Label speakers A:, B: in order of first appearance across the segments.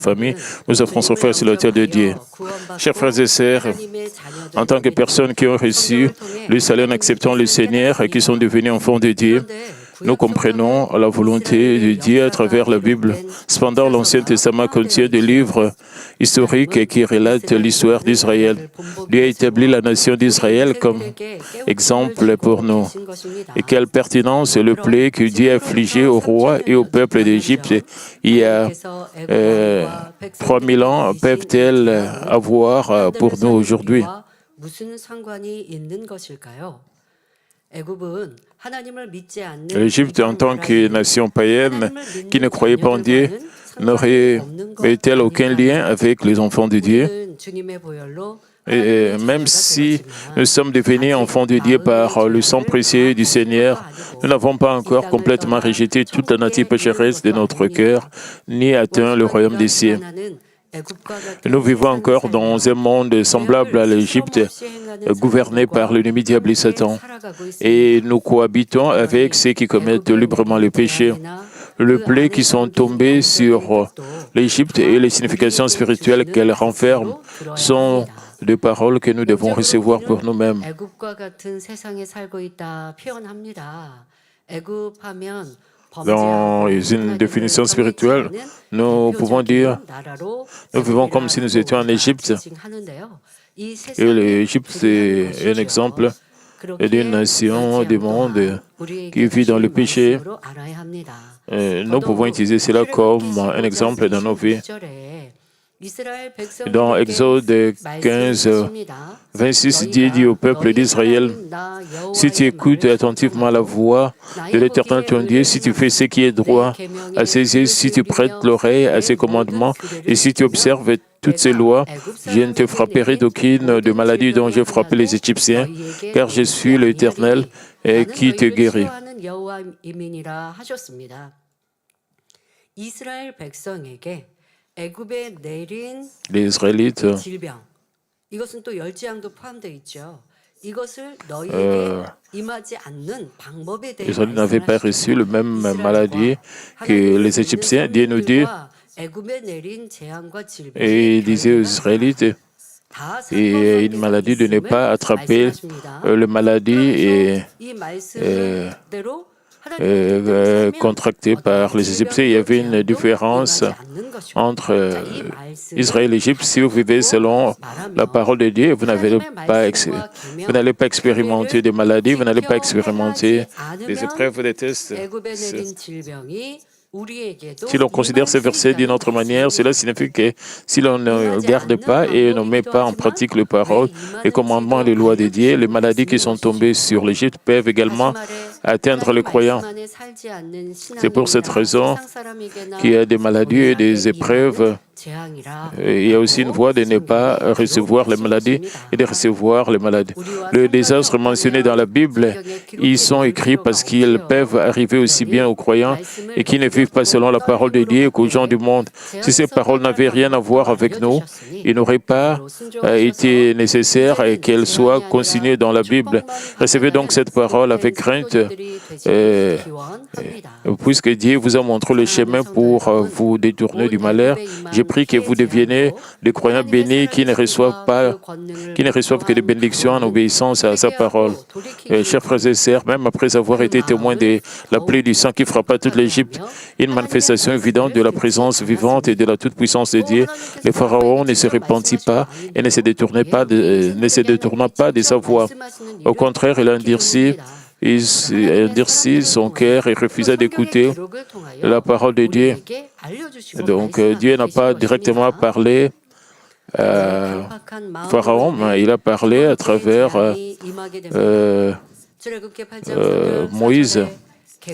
A: famille, nous offrons ce frère sur l'autel de Dieu. Chers frères et sœurs, en tant que personnes qui ont reçu le salut en acceptant le Seigneur et qui sont devenus enfants de Dieu, nous comprenons la volonté de Dieu à travers la Bible. Cependant, l'Ancien Testament contient des livres historiques qui relatent l'histoire d'Israël. Dieu a établi la nation d'Israël comme exemple pour nous. Et quelle pertinence le plaie que Dieu a affligé au roi et au peuple d'Égypte il y a 3000 ans peuvent-elles avoir pour nous aujourd'hui? L'Égypte, en tant que nation païenne qui ne croyait pas en Dieu, n'aurait-elle aucun lien avec les enfants de Dieu? Et même si nous sommes devenus enfants de Dieu par le sang précieux du Seigneur, nous n'avons pas encore complètement rejeté toute la nature pécheresse de notre cœur, ni atteint le royaume des cieux. Nous vivons encore dans un monde semblable à l'Égypte, gouverné par l'ennemi diable et Satan. Et nous cohabitons avec ceux qui commettent librement le péché. Le plaie qui sont tombés sur l'Égypte et les significations spirituelles qu'elle renferme sont des paroles que nous devons recevoir pour nous-mêmes. Dans une définition spirituelle, nous pouvons dire, nous vivons comme si nous étions en Égypte. Et l'Égypte, c'est un exemple d'une nation du monde qui vit dans le péché. Nous pouvons utiliser cela comme un exemple dans nos vies. Dans Exode 15, 26, Dieu dit au peuple d'Israël, « Si tu écoutes attentivement la voix de l'Éternel ton Dieu, si tu fais ce qui est droit à ses yeux, si tu prêtes l'oreille à ses commandements, et si tu observes toutes ces lois, je ne te frapperai d'aucune de maladie dont j'ai frappé les Égyptiens, car je suis l'Éternel qui te guérit. » Les Israélites n'avaient pas reçu la même maladie que les Égyptiens. Dieu nous dit, et il disait aux Israélites, et une maladie de ne pas attraper la maladie contractée par les Égyptiens. Il y avait une différence entre Israël et l'Égypte. Si vous vivez selon la parole de Dieu, vous n'allez pas expérimenter de maladies, vous n'allez pas expérimenter des épreuves, des tests. Si l'on considère ces versets d'une autre manière, cela signifie que si l'on ne garde pas et ne met pas en pratique les paroles, les commandements et les lois de Dieu, les maladies qui sont tombées sur l'Égypte peuvent également atteindre les croyants. C'est pour cette raison qu'il y a des maladies et des épreuves. Il y a aussi une voie de ne pas recevoir les maladies et de recevoir les maladies. Les désastres mentionnés dans la Bible, ils sont écrits parce qu'ils peuvent arriver aussi bien aux croyants et qui ne vivent pas selon la parole de Dieu qu'aux gens du monde. Si ces paroles n'avaient rien à voir avec nous, il n'aurait pas été nécessaire qu'elles soient consignées dans la Bible. Recevez donc cette parole avec crainte, puisque Dieu vous a montré le chemin pour vous détourner du malheur. J'ai prie que vous deveniez des croyants bénis qui ne reçoivent que des bénédictions en obéissance à sa parole. Chers frères et sœurs, même après avoir été témoins de la plaie du sang qui frappa toute l'Égypte, une manifestation évidente de la présence vivante et de la toute-puissance de Dieu, le Pharaon ne se repentit pas et ne se détourna pas de sa voix. Au contraire, il endurcit son cœur et refusa d'écouter la parole de Dieu. Donc Dieu n'a pas directement parlé à Pharaon, mais il a parlé à travers Moïse.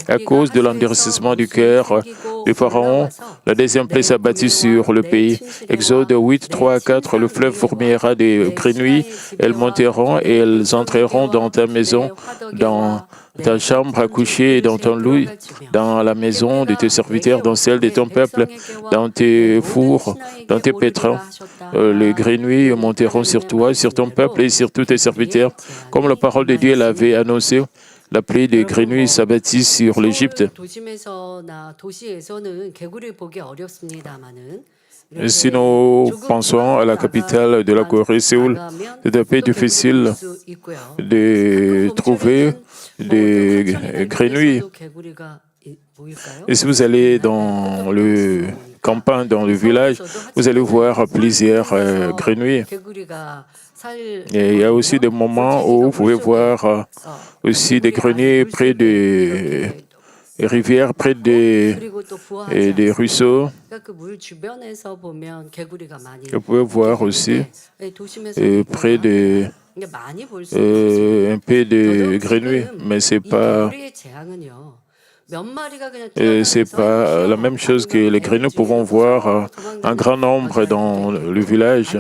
A: À cause de l'endurcissement du cœur du Pharaon, la deuxième plaie s'abattit sur le pays. Exode 8, 3 à 4, le fleuve fourmillera des grenouilles, elles monteront et elles entreront dans ta maison, dans ta chambre à coucher et dans ton lit, dans la maison de tes serviteurs, dans celle de ton peuple, dans tes fours, dans tes pétrins. Les grenouilles monteront sur toi, sur ton peuple et sur tous tes serviteurs, comme la parole de Dieu l'avait annoncé. La plaie des grenouilles s'abattit sur l'Égypte. Si nous pensons à la capitale de la Corée, Séoul, c'est un peu difficile de trouver des grenouilles. Et si vous allez dans le campagne, dans le village, vous allez voir plusieurs grenouilles. Et il y a aussi des moments où vous pouvez voir aussi des grenouilles près des rivières, près des ruisseaux. Vous pouvez voir aussi près de un peu de grenouilles, mais c'est pas la même chose que les grenouilles. Nous pouvons voir un grand nombre dans le village.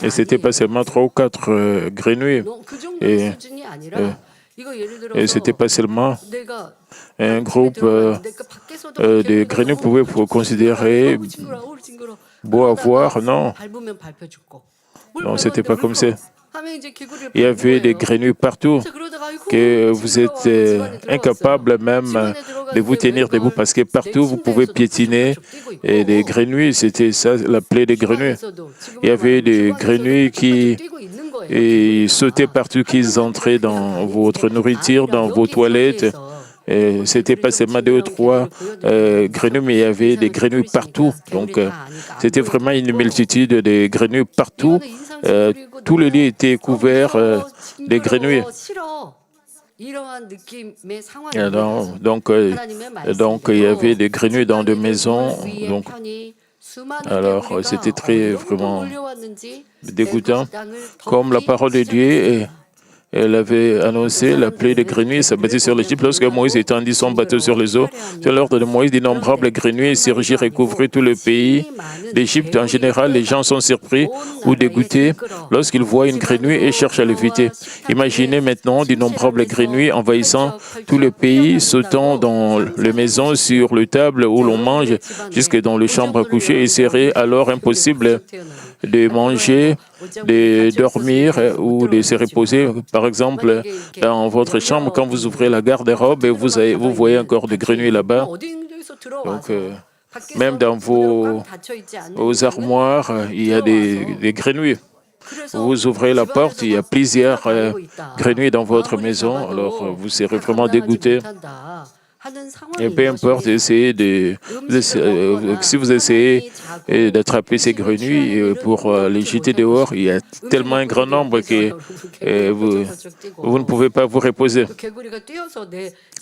A: Et c'était pas seulement 3 ou 4 grenouilles. Et c'était pas seulement un groupe de grenouilles pouvait considérer beau à voir. Non, non, c'était pas comme ça. Il y avait des grenouilles partout, que vous êtes incapable même de vous tenir debout parce que partout vous pouvez piétiner. Et des grenouilles, c'était ça, la plaie des grenouilles. Il y avait des grenouilles qui sautaient partout, qui entraient dans votre nourriture, dans vos toilettes. C'était pas seulement 2 ou 3 grenouilles, mais il y avait des grenouilles partout. Donc, c'était vraiment une multitude de grenouilles partout. Tout le lit était couvert de grenouilles. Donc, il y avait des grenouilles dans des maisons. Donc, alors, c'était très vraiment dégoûtant. Comme la parole de Dieu elle avait annoncé la plaie des grenouilles s'abattit sur l'Égypte lorsque Moïse étendit son bateau sur les eaux. Sur l'ordre de Moïse, d'innombrables grenouilles surgirent et couvrirent tout le pays d'Égypte. En général, les gens sont surpris ou dégoûtés lorsqu'ils voient une grenouille et cherchent à l'éviter. Imaginez maintenant d'innombrables grenouilles envahissant tout le pays, sautant dans les maisons, sur les tables où l'on mange, jusque dans les chambres à coucher. Il serait alors impossible de manger, de dormir ou de se reposer. Par exemple, dans votre chambre, quand vous ouvrez la garde-robe, vous voyez encore des grenouilles là-bas. Donc, même dans vos armoires, il y a des grenouilles. Vous ouvrez la porte, il y a plusieurs grenouilles dans votre maison, alors vous serez vraiment dégoûté. Et peu importe, si vous essayez d'attraper ces grenouilles pour les jeter dehors, il y a tellement un grand nombre que vous ne pouvez pas vous reposer.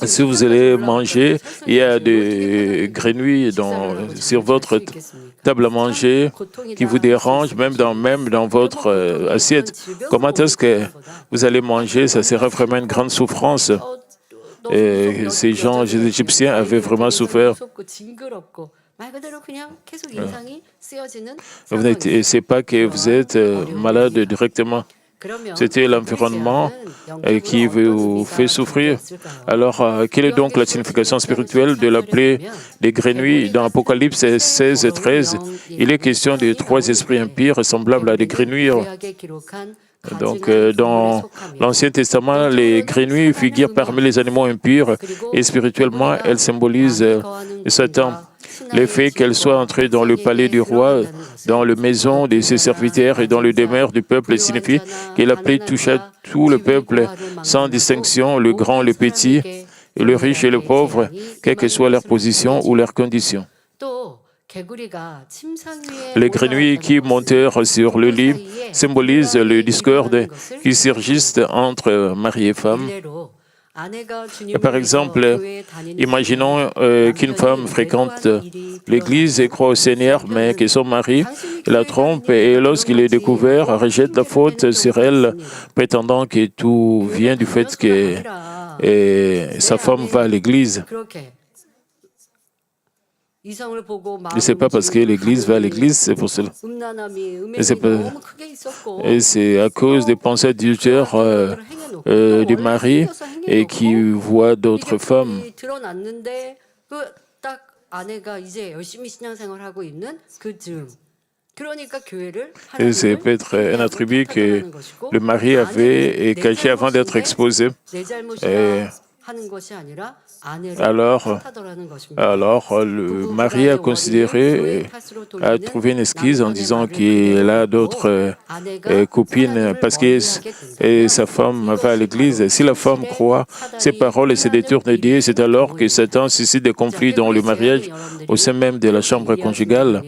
A: Si vous allez manger, il y a des grenouilles sur votre table à manger qui vous dérangent, même dans votre assiette. Comment est-ce que vous allez manger? Ça sera vraiment une grande souffrance. Et ces gens égyptiens avaient vraiment souffert. Ce n'est pas que vous êtes malade directement. C'était l'environnement qui vous fait souffrir. Alors, quelle est donc la signification spirituelle de la plaie des grenouilles? Dans Apocalypse 16 et 13, il est question de 3 esprits impurs semblables à des grenouilles. Donc, dans l'Ancien Testament, les grenouilles figurent parmi les animaux impurs et spirituellement, elles symbolisent Satan. Le fait qu'elles soient entrées dans le palais du roi, dans la maison de ses serviteurs et dans le demeure du peuple signifie que la plaie toucha tout le peuple sans distinction, le grand, le petit, le riche et le pauvre, quelle que soit leur position ou leur condition. Les grenouilles qui montèrent sur le lit symbolisent le discorde qui surgit entre mari et femme. Et par exemple, imaginons qu'une femme fréquente l'église et croit au Seigneur, mais que son mari la trompe et lorsqu'il est découvert, rejette la faute sur elle, prétendant que tout vient du fait que sa femme va à l'église. Et ce n'est pas parce que l'Église va à l'Église, c'est pour cela. Et c'est à cause des pensées adultères du mari et qui voit d'autres femmes. Et c'est peut-être un attribut que le mari avait caché avant d'être exposé. Et alors le mari a considéré, a trouvé une excuse en disant qu'il a d'autres copines parce que sa femme va à l'église. Si la femme croit ces paroles et se détourne de Dieu, c'est alors que Satan suscite des conflits dans le mariage au sein même de la chambre conjugale.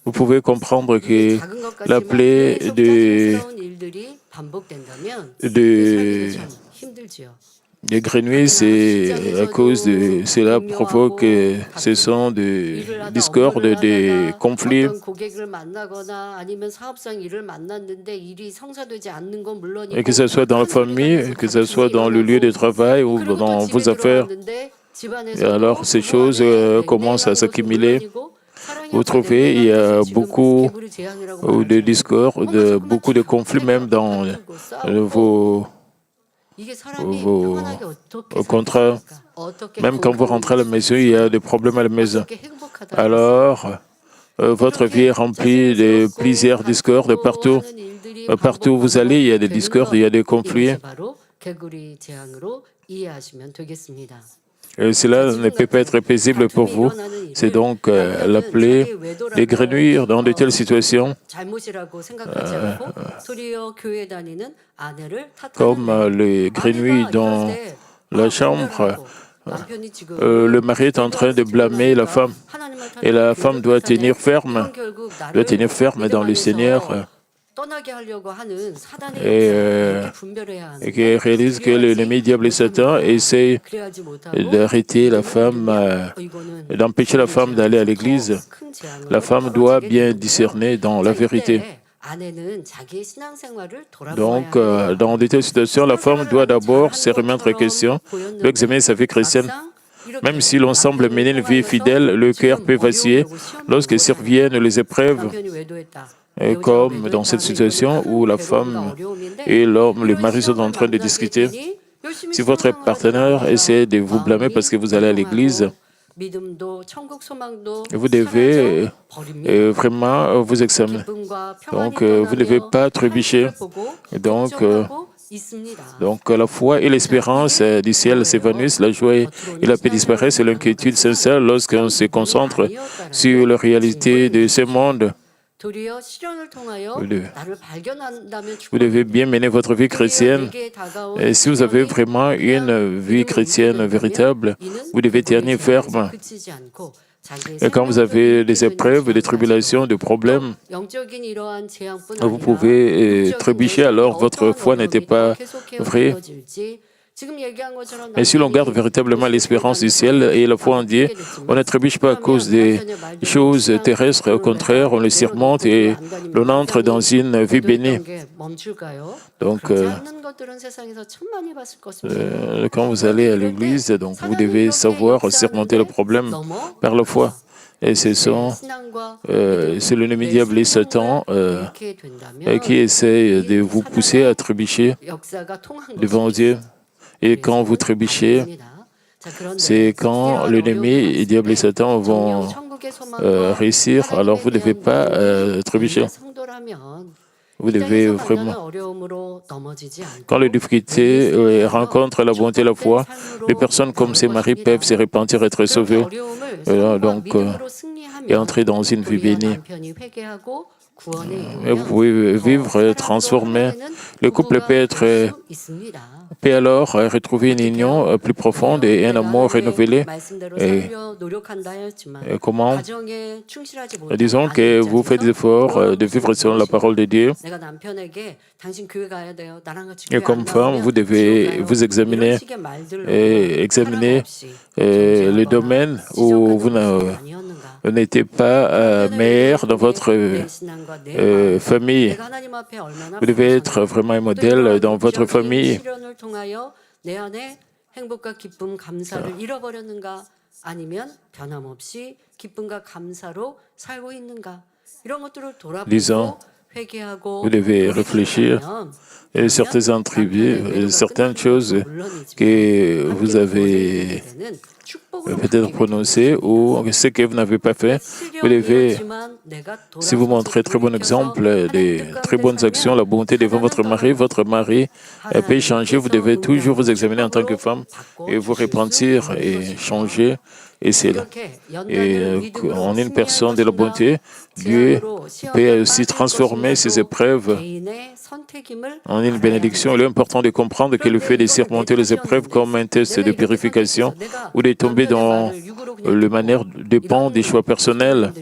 A: Vous pouvez comprendre que la plaie des grenouilles, c'est à cause de cela provoque, ce sont des discordes, des conflits. Et que ce soit dans la famille, que ce soit dans le lieu de travail ou dans vos affaires. Et alors ces choses commencent à s'accumuler. Vous trouvez, il y a beaucoup de discordes, beaucoup de conflits même dans vos contrats. Même quand vous rentrez à la maison, il y a des problèmes à la maison. Alors, votre vie est remplie de plusieurs discordes partout. Partout où vous allez, il y a des discordes, il y a des conflits. Et cela ne peut pas être paisible pour vous. C'est donc la plaie, les grenouilles dans de telles situations, comme les grenouilles dans la chambre. Le mari est en train de blâmer la femme et la femme doit tenir ferme dans le Seigneur. Et qui réalise que l'ennemi diable et Satan essaie d'arrêter la femme, d'empêcher la femme d'aller à l'église. La femme doit bien discerner dans la vérité. Donc, dans de telles situations, la femme doit d'abord se remettre en question, doit examiner sa vie chrétienne. Même si l'on semble mener une vie fidèle, le cœur peut vaciller lorsque surviennent les épreuves. Et comme dans cette situation où la femme et l'homme, le mari sont en train de discuter, si votre partenaire essaie de vous blâmer parce que vous allez à l'église, vous devez vraiment vous examiner. Donc, vous ne devez pas trébucher. Donc, la foi et l'espérance du ciel s'évanouissent, la joie et la paix disparaissent et l'inquiétude sincère lorsqu'on se concentre sur la réalité de ce monde. Vous devez bien mener votre vie chrétienne. Et si vous avez vraiment une vie chrétienne véritable, vous devez tenir ferme. Et quand vous avez des épreuves, des tribulations, des problèmes, vous pouvez trébucher, alors votre foi n'était pas vraie. Mais si l'on garde véritablement l'espérance du ciel et la foi en Dieu, on ne trébuche pas à cause des choses terrestres. Au contraire, on les surmonte et l'on entre dans une vie bénie. Donc, quand vous allez à l'église, donc vous devez savoir surmonter le problème par la foi. Et c'est l'ennemi diable et Satan qui essaie de vous pousser à trébucher devant Dieu. Et quand vous trébuchez, c'est quand l'ennemi, le diable et Satan vont réussir, alors vous ne devez pas trébucher. Vous devez vraiment... Quand les difficultés rencontrent la bonté et la foi, les personnes comme ces maris peuvent se repentir et être sauvées. Et entrer dans une vie bénie. Et vous pouvez vivre transformé. Le couple peut alors retrouver une union plus profonde et un amour renouvelé. Et comment? Disons que vous faites des efforts de vivre selon la parole de Dieu. Et comme femme, vous devez vous examiner et examiner les domaines où vous n'étiez pas meilleur dans votre famille. Vous devez être vraiment un modèle dans votre famille. Disons, vous devez réfléchir à certains attributs, certaines choses que vous avez peut-être prononcé ou ce que vous n'avez pas fait. Vous devez, si vous montrez très bon exemple, des très bonnes actions, la bonté devant votre mari peut changer. Vous devez toujours vous examiner en tant que femme et vous repentir et changer. Et c'est là. Et en une personne de la bonté, Dieu peut aussi transformer ces épreuves en une bénédiction. Il est important de comprendre que le fait de surmonter les épreuves comme un test de purification ou de tomber dans le manière dépend des choix personnels.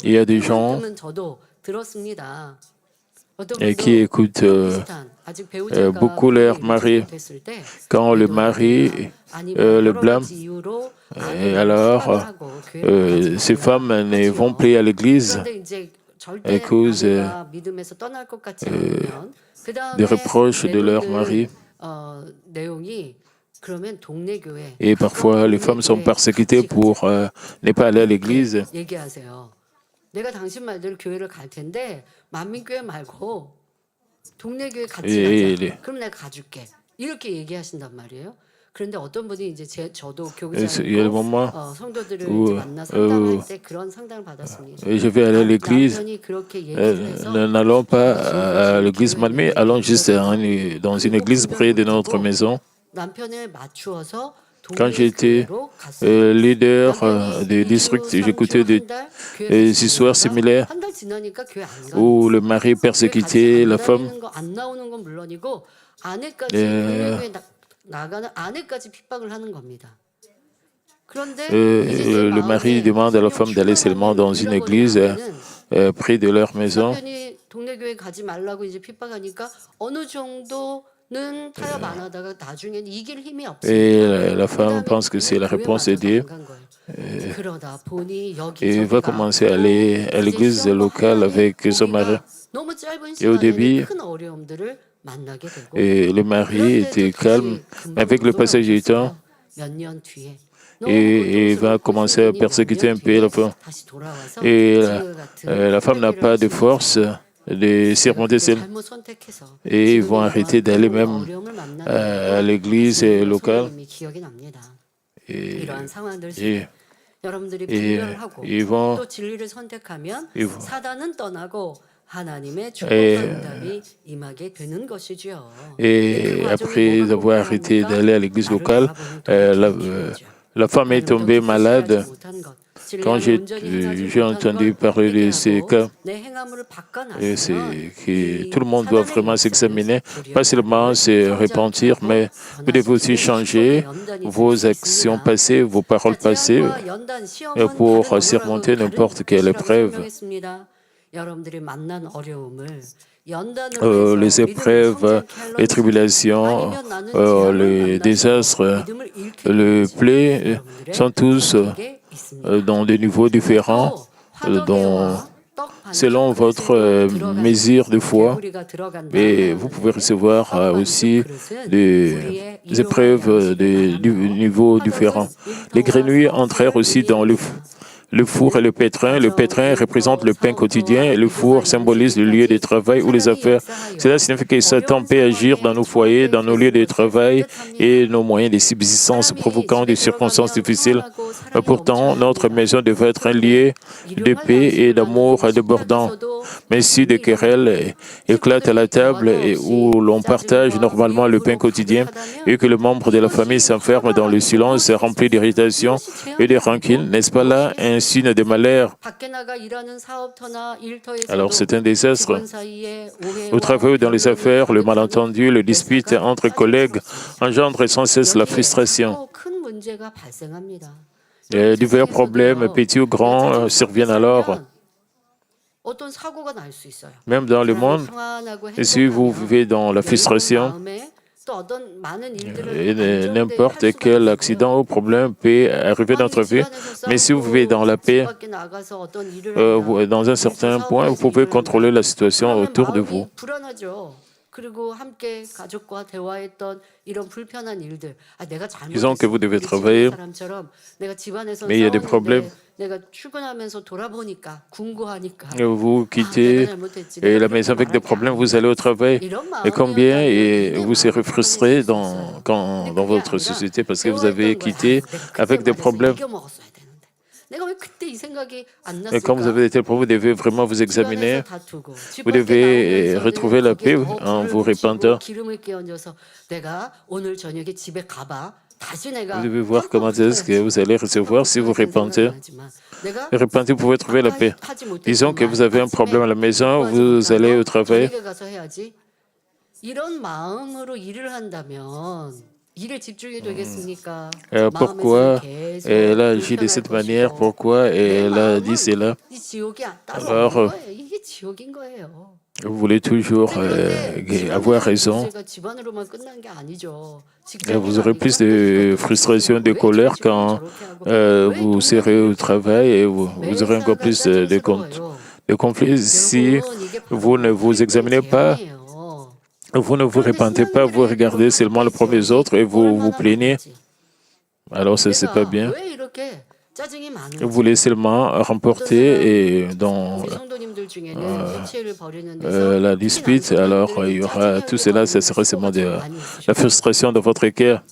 A: Il y a des gens qui écoutent beaucoup leur mari. Quand le mari le blâme, et alors ces femmes ne vont plus à l'église à cause des reproches de leur mari. Et parfois, les femmes sont persécutées pour ne pas aller à l'église. Et il y a le moment où je vais aller à l'église. N'allons pas à l'église, mais allons juste dans une église près de notre maison. Quand j'étais leader du district, j'écoutais des histoires similaires où le mari persécutait la femme. Le mari demande à la femme d'aller seulement dans une église près de leur maison. Et la femme pense que c'est la réponse de Dieu. Et va commencer à aller à l'église locale avec son mari. Et au début, le mari était calme, mais avec le passage du temps, et va commencer à persécuter un peu la femme. Et la femme n'a pas de force de surmonter celle. Et ils vont arrêter d'aller même à l'église locale. Et ils vont et après avoir arrêté d'aller à l'église locale, la femme est tombée malade. Quand j'ai entendu parler de ces cas, c'est que tout le monde doit vraiment s'examiner, pas seulement se repentir, mais vous devez aussi changer vos actions passées, vos paroles passées pour surmonter n'importe quelle épreuve. Les épreuves, les tribulations, les désastres, les plaies sont tous dans des niveaux différents, selon votre mesure de foi. Et vous pouvez recevoir aussi des épreuves de niveaux différents. Les grenouilles entrèrent aussi dans le four et le pétrin. Le pétrin représente le pain quotidien et le four symbolise le lieu de travail ou les affaires. Cela signifie que Satan peut agir dans nos foyers, dans nos lieux de travail et nos moyens de subsistance, provoquant des circonstances difficiles. Pourtant, notre maison devrait être un lieu de paix et d'amour débordant. Mais si des querelles éclatent à la table et où l'on partage normalement le pain quotidien et que le membre de la famille s'enferme dans le silence rempli d'irritation et de rancune, n'est-ce pas là un signe de malheur? Alors c'est un désastre. Au travail ou dans les affaires, le malentendu, le dispute entre collègues engendre sans cesse la frustration. Divers problèmes, petits ou grands, surviennent alors. Même dans le monde, si vous vivez dans la frustration, n'importe quel accident ou problème peut arriver dans notre vie, mais si vous vivez dans la paix, dans un certain point, vous pouvez contrôler la situation autour de vous. Disons que vous devez travailler, mais il y a des problèmes. Vous quittez la maison avec des problèmes, vous allez au travail. Et combien vous serez frustré dans votre société parce que vous avez quitté avec des problèmes. Et quand vous avez des tels problèmes, vous devez vraiment vous examiner. Vous devez retrouver la paix en vous repentant. Vous devez voir comment est-ce que vous allez recevoir si vous repentez. Repentez, vous pouvez trouver la paix. Disons que vous avez un problème à la maison, vous allez au travail. Pourquoi elle a agi de cette manière? Pourquoi elle a dit cela? Alors, vous voulez toujours avoir raison. Et vous aurez plus de frustration, de colère quand vous serez au travail et vous aurez encore plus de conflits si vous ne vous examinez pas. Vous ne vous repentez pas, vous regardez seulement le problème des autres et vous vous plaignez. Alors, ça, c'est pas bien. Vous voulez seulement remporter et dans la dispute, alors il y aura tout cela, ce sera seulement de la frustration de votre cœur.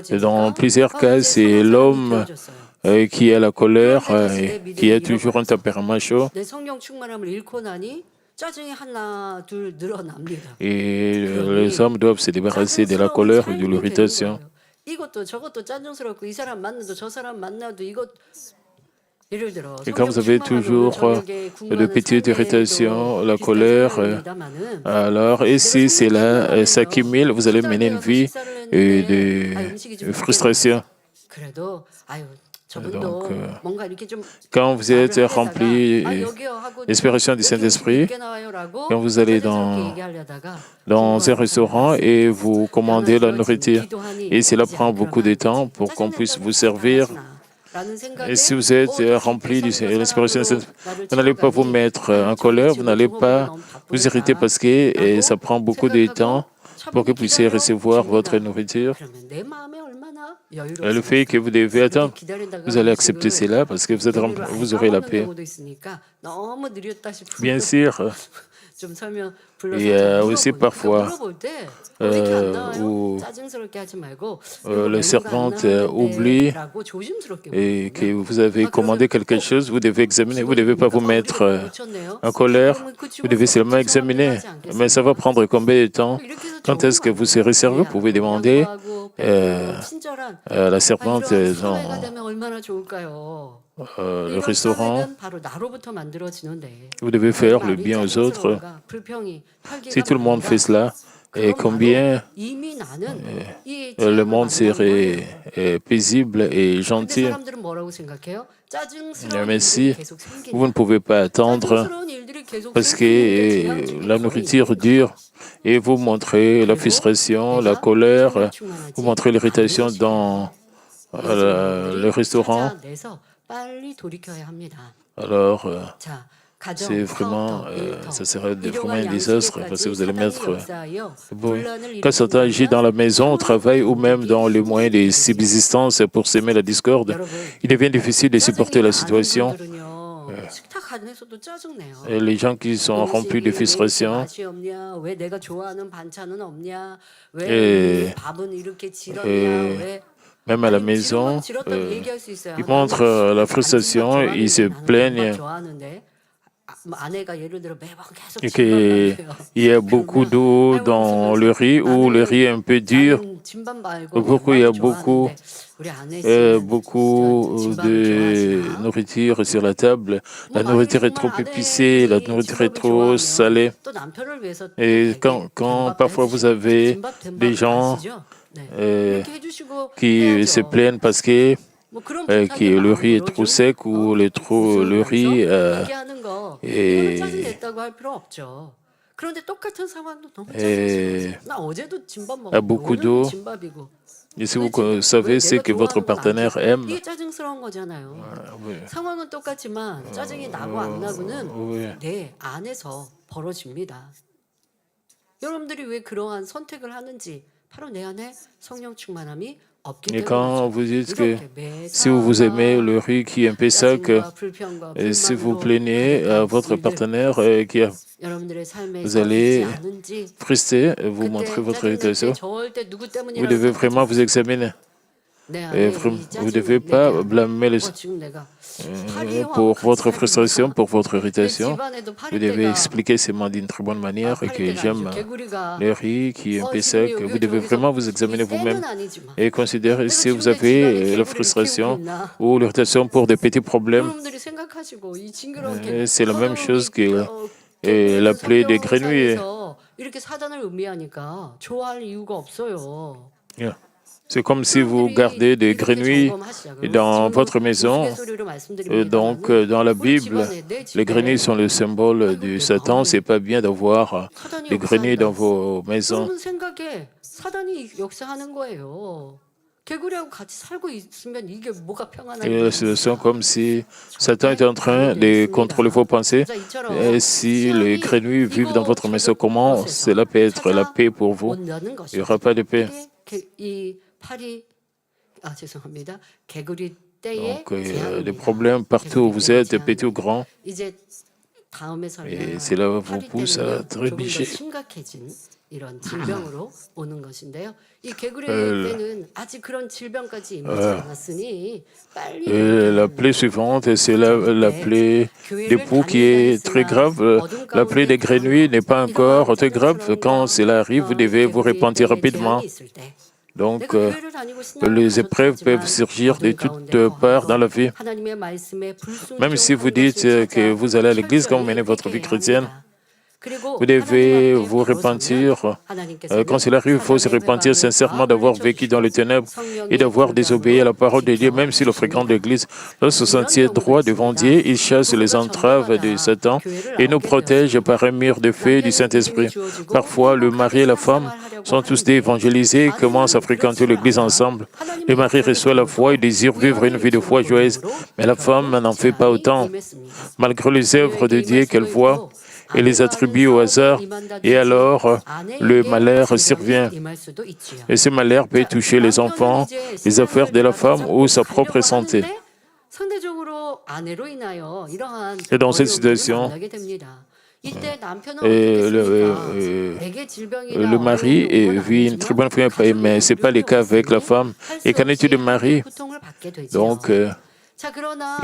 A: Et dans plusieurs cas, c'est l'homme qui a la colère, qui a toujours un tempérament chaud. Et les hommes doivent se débarrasser de la colère et de l'irritation. Et quand vous avez toujours de petites irritations, la colère, alors, et si cela s'accumule, vous allez mener une vie de frustration. Donc, quand vous êtes rempli d'inspiration du Saint-Esprit, quand vous allez dans un restaurant et vous commandez la nourriture, et cela prend beaucoup de temps pour qu'on puisse vous servir. Et si vous êtes rempli de l'inspiration du Saint-Esprit, vous n'allez pas vous mettre en colère, vous n'allez pas vous irriter parce que ça prend beaucoup de temps pour que vous puissiez recevoir votre nourriture. Le fait que vous devez attendre, vous allez accepter cela parce que vous aurez la paix. Bien sûr, il y a aussi parfois où le servante oublie et que vous avez commandé quelque chose, vous devez examiner, vous ne devez pas vous mettre en colère, vous devez seulement examiner. Mais ça va prendre combien de temps? Quand est-ce que vous serez servi? Vous pouvez demander à la servante dans le restaurant. Vous devez faire le bien aux autres. Si tout le monde fait cela, et combien le monde serait paisible et gentil. Mais si vous ne pouvez pas attendre parce que la nourriture dure et vous montrez la frustration, la colère, vous montrez l'irritation dans le restaurant, alors c'est vraiment, ça serait vraiment un désastre parce que vous allez mettre... Quand Satan agit dans la maison, au travail ou même dans les moyens de subsistance pour s'aimer la discorde, il devient difficile de supporter la situation. Et les gens qui sont remplis de frustration et même à la maison, ils montrent la frustration, ils se plaignent. Et qu'il y a beaucoup d'eau dans le riz ou le riz est un peu dur. Pourquoi il y a beaucoup de nourriture sur la table. La nourriture est trop épicée, la nourriture est trop salée. Et quand parfois vous avez des gens qui se plaignent parce que le riz est trop sec ou le riz est a beaucoup d'eau. Et si vous savez ce que votre partenaire aime,
B: 이게 짜증스러운 거잖아요.
A: oui,
B: 상황은 똑같지만 짜증이 나고 안 나고는
A: oui.
B: 내 안에서 벌어집니다. 여러분들이 왜 그러한 선택을 하는지 바로 내 안에 성령 충만함이 없기
A: Et quand
B: 때문이죠.
A: vous dites que
B: 이렇게
A: si vous aimez le
B: 매사가
A: riz qui est un peu sec,
B: 짜증과 불평과
A: si vous
B: 불만으로
A: plaignez à
B: 가득한
A: votre
B: 일들
A: partenaire
B: 여러분들의
A: vous
B: 삶에서 있지
A: allez
B: 않은지
A: frister, vous montrer
B: 그때
A: votre
B: 짜증 낼 때
A: irritation,
B: 절대 누구
A: vous
B: 때문이라고
A: devez
B: 생각하지
A: vraiment vous
B: 마세요.
A: examiner.
B: 내
A: Et
B: 안에 이
A: vous ne devez
B: 짜증 내게
A: pas
B: 안에
A: blâmer les
B: 지금 내가 파리와
A: pour
B: 같이
A: votre
B: 살고
A: frustration,
B: 있나?
A: pour votre
B: 내
A: irritation.
B: 집안에도
A: Vous devez
B: 파리떼가
A: expliquer seulement d'une très bonne manière et
B: 파리
A: que
B: 때가 아니죠.
A: j'aime
B: 개구리가
A: le riz qui est un peu
B: 지금
A: sec. Vous
B: 여기
A: devez
B: 저기서
A: vraiment vous
B: 이
A: examiner vous-même
B: 때는 아니지만
A: et considérer
B: 내가
A: si vous
B: 지금 내 집안에
A: avez la
B: 개구리를 키우고
A: frustration
B: 있나?
A: ou l'irritation pour des petits problèmes.
B: 여러분들이 생각하시고 이 징그러운
A: C'est la même
B: 저는
A: chose que
B: 개구리는
A: la plaie des grenouilles.
B: 성경상에서 이렇게 사단을 의미하니까 좋아할 이유가 없어요.
A: Yeah. C'est comme si vous gardez des
B: 이렇게
A: grenouilles
B: 점검하시자고요.
A: dans
B: 지금은
A: votre maison.
B: 우스갯소리로
A: Donc,
B: 말씀드립니다만
A: dans la
B: 우리
A: Bible,
B: 집안에 내
A: les grenouilles
B: 집에
A: sont le symbole du Satan. C'est pas bien d'avoir
B: 사단이
A: des grenouilles dans
B: 역사한다.
A: vos maisons.
B: 여러분 생각에 사단이 역사하는 거예요. 개구리하고 같이 살고 있으면 이게 뭐가 평안한
A: Et la situation
B: 일입니까?
A: comme si Satan est en train de contrôler vos pensées.
B: 자, 이처럼
A: Et si les
B: 시험이
A: grenouilles vivent dans votre maison, comment cela peut être la paix pour vous?
B: 찾아온다는
A: Il n'y
B: 것이죠.
A: aura pas de paix.
B: 이 파리 죄송합니다. 개구리 떼의
A: Donc, des
B: 재앙입니다.
A: problèmes partout où vous êtes, petits ou grands.
B: 이제 다음에
A: Et cela vous
B: 파리
A: pousse à
B: 때는 조금 더
A: trébucher.
B: 심각해진 이런 질병으로 오는 것인데요. 이 개구리 때는 아직 그런 질병까지 임하지 않았으니 빨리
A: La plaie suivante, c'est la plaie des poux qui est très grave. La plaie des grenouilles n'est pas encore très grave. Quand cela arrive, vous devez vous repentir rapidement. Donc, les épreuves peuvent surgir de toutes parts dans la vie. Même si vous dites que vous allez à l'église quand vous menez votre vie chrétienne, vous devez vous repentir. Quand cela arrive, il faut se repentir sincèrement d'avoir vécu dans les ténèbres et d'avoir désobéi à la parole de Dieu, même si le fréquent de l'Église doit se sentir droit devant Dieu. Il chasse les entraves de Satan et nous protège par un mur de feu du Saint-Esprit. Parfois, le mari et la femme sont tous des évangélisés et commencent à fréquenter l'Église ensemble. Le mari reçoit la foi et désire vivre une vie de foi joyeuse, mais la femme n'en fait pas autant. Malgré les œuvres de Dieu qu'elle voit, et les attribue au hasard, et alors le malheur survient. Et ce malheur peut toucher les enfants, les affaires de la femme ou sa propre santé. Et dans cette situation, le mari vit une très bonne vie, mais ce n'est pas le cas avec la femme. Et qu'en est-il du mari? Donc,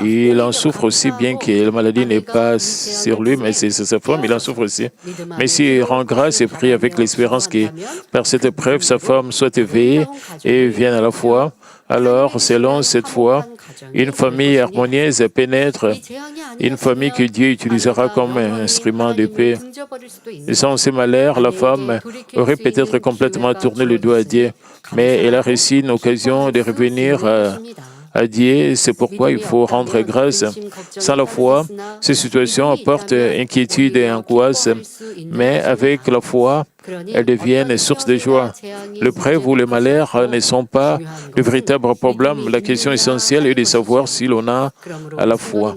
A: il en souffre aussi, bien que la maladie n'est pas sur lui, mais c'est sa femme, il en souffre aussi. Mais s'il rend grâce et prie avec l'espérance que par cette épreuve, sa femme soit éveillée et vienne à la foi, alors, selon cette foi, une famille harmonieuse pénètre, une famille que Dieu utilisera comme un instrument de paix. Et sans ces malheurs, la femme aurait peut-être complètement tourné le dos à Dieu, mais elle a réussi une occasion de revenir à Dieu. C'est pourquoi il faut rendre grâce. Sans la foi, ces situations apportent inquiétude et angoisse, mais avec la foi, elles deviennent source de joie. L'épreuve ou les malheurs ne sont pas le véritable problème. La question essentielle est de savoir si l'on a à la foi.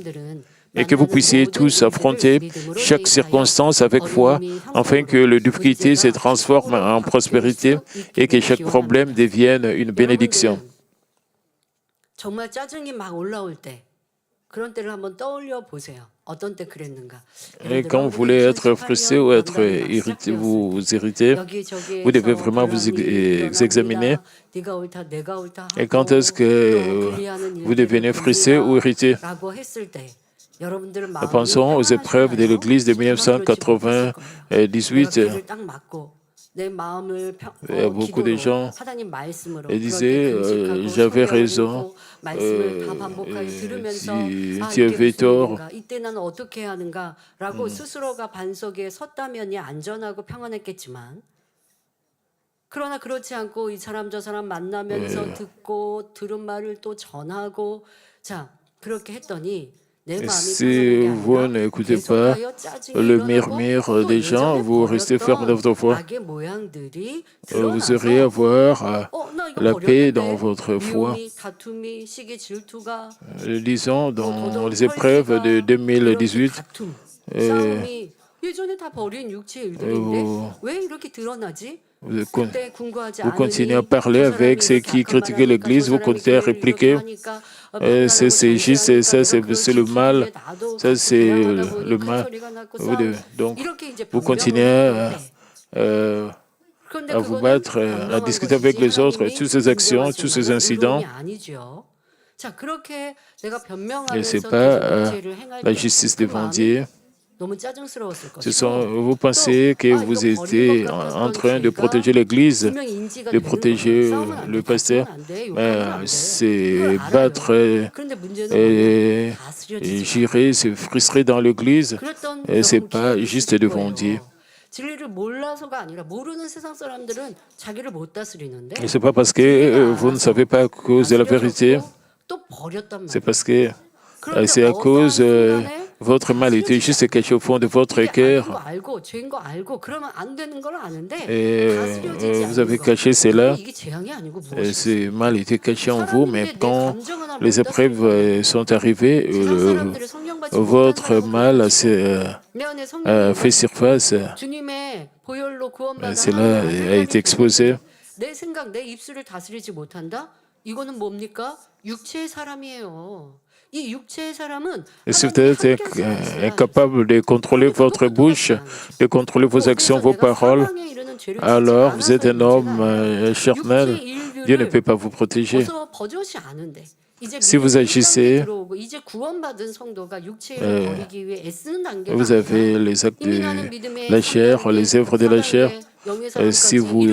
A: Et que vous puissiez tous affronter chaque circonstance avec foi, afin que les difficultés se transforment en prospérité et que chaque problème devienne une bénédiction.
B: 정말 짜증이 막 올라올 때 그런 때를 한번 떠올려 보세요. 어떤 때 그랬는가?
A: Et quand vous voulez être frustré ou être irrité, vous irriter, vous devez vraiment vous examiner. Et quand est-ce que vous devenez frustré ou irrité? Pensons aux épreuves de l'Église de 1998. Beaucoup de gens disaient j'avais raison, tu avais tort.
B: 이때 나는 어떻게 해야 하는가라고 스스로가 반석에 섰다면이 안전하고 평안했겠지만 그러나 그렇지 않고 이 사람 저 사람 만나면서 듣고 들은 말을 또 전하고 자 그렇게 했더니
A: Si vous n'écoutez pas le murmure des gens, vous restez ferme dans votre foi. Vous auriez à voir la paix dans votre foi.
B: 미움이, 다툼이, 시기, 질투가
A: Disons,
B: 또
A: dans
B: 더더욱
A: les épreuves de
B: 혈기가, 이런
A: 2018,
B: 다툼,
A: euh,
B: 싸움이 예전에 다 버린 육체의 일들인데
A: vous,
B: 왜 이렇게 드러나지?
A: vous
B: 그때 궁구하지
A: vous continuez à
B: 않으니
A: parler
B: 저
A: avec
B: 사람이
A: ceux
B: 이렇게
A: qui
B: 악한 말
A: critiquent
B: 하니까
A: l'Église,
B: 저
A: vous
B: 사람이
A: continuez à
B: 교회를 이렇게
A: répliquer.
B: 하니까
A: Ça, c'est juste, et ça, c'est le mal. Ça, c'est le
B: 큰
A: mal.
B: 소리가 났고
A: Vous
B: 싸움
A: devez- Donc,
B: 이렇게 이제
A: vous
B: 변명을
A: continuez
B: 하는데 그런데
A: à vous
B: 그거는
A: battre, à
B: 변명한
A: discuter avec
B: 것이지
A: les autres,
B: 하나님이
A: toutes ces actions, tous ces
B: 인정하실
A: incidents.
B: 만한 의로움이 아니죠. 자 그렇게 내가
A: Et ce n'est
B: 변명하면서
A: pas
B: 계속 육체를 행할
A: la
B: 때
A: justice
B: 그
A: devant
B: 마음이
A: Dieu.
B: 너무 짜증스러웠을
A: Ce sont,
B: 것이고
A: vous pensez que
B: 또
A: vous
B: 이거 버릴
A: étiez
B: 것
A: en
B: 같았던
A: train de
B: 죄가
A: protéger l'Église,
B: 분명히 인지가
A: de
B: 되는 거예요.
A: protéger
B: 싸우면 안 돼,
A: le pasteur.
B: 다투면 안 돼, 욕하면
A: Mais
B: 안 돼.
A: c'est
B: 그걸 알아요.
A: battre
B: 그런데 문제는
A: et,
B: 뭐냐? 다스려지지
A: gérer, se frustrer dans l'Église.
B: 그랬던
A: Et c'est
B: 여러분
A: pas
B: 기억이
A: juste
B: 있으실
A: devant
B: 거예요.
A: Dieu.
B: 진리를 몰라서가 아니라 모르는 세상 사람들은 자기를 못 다스리는데
A: Et c'est pas parce que
B: 진리가
A: vous ne
B: 알아서
A: savez pas à cause de la vérité,
B: 다스려졌고 또 버렸단
A: c'est
B: 말이에요.
A: parce que
B: 그런데
A: c'est à cause
B: 어떠한 순간에
A: votre mal était juste caché au fond de votre
B: 이게 아닌 거
A: cœur.
B: 알고 죄인 거 알고 그러면 안 되는 걸 아는데
A: Et
B: 다스려지지
A: vous avez
B: 않는 거.
A: caché cela.
B: 이게 재앙이 아니고
A: Ce
B: 무엇이지?
A: mal était caché en vous, mais
B: 사람인데 내
A: quand
B: 감정 하나 못
A: les épreuves
B: 다스리는
A: sont arrivées,
B: 세상 사람들을 성령받지 못한
A: votre
B: 사람은
A: mal
B: 내 안에
A: fait
B: 성령이
A: surface.
B: 주님의 보혈로 구원받은
A: Cela
B: 하나님의
A: a été exposé.
B: 내 생각, 내 입술을 다스리지 못한다? 이거는 뭡니까? 육체의 사람이에요. 이 육체의 사람은
A: Et si vous êtes incapable de contrôler votre bouche, de contrôler vos actions, vos paroles, alors vous êtes un homme charnel. Dieu ne peut pas vous protéger. Si vous agissez, vous avez les actes de la chair, les œuvres de la chair. Si vous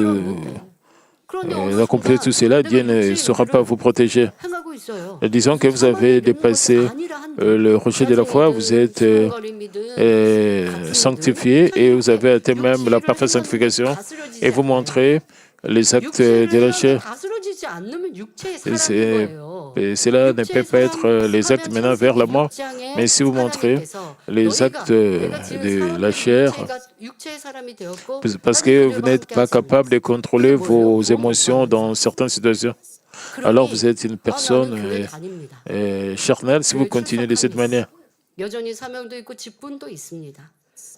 A: accomplissez tout cela, Dieu ne saura pas vous protéger. Disons que vous avez dépassé le rocher de la foi, vous êtes sanctifié et vous avez atteint même la parfaite sanctification et vous montrez les actes de la chair. Et cela ne peut pas être les actes menant vers la mort, mais si vous montrez les actes de la chair, parce que vous n'êtes pas capable de contrôler vos émotions dans certaines situations, alors vous êtes une personne charnelle si vous continuez de cette manière.
B: 여전히 사명도 있고 직분도 있습니다.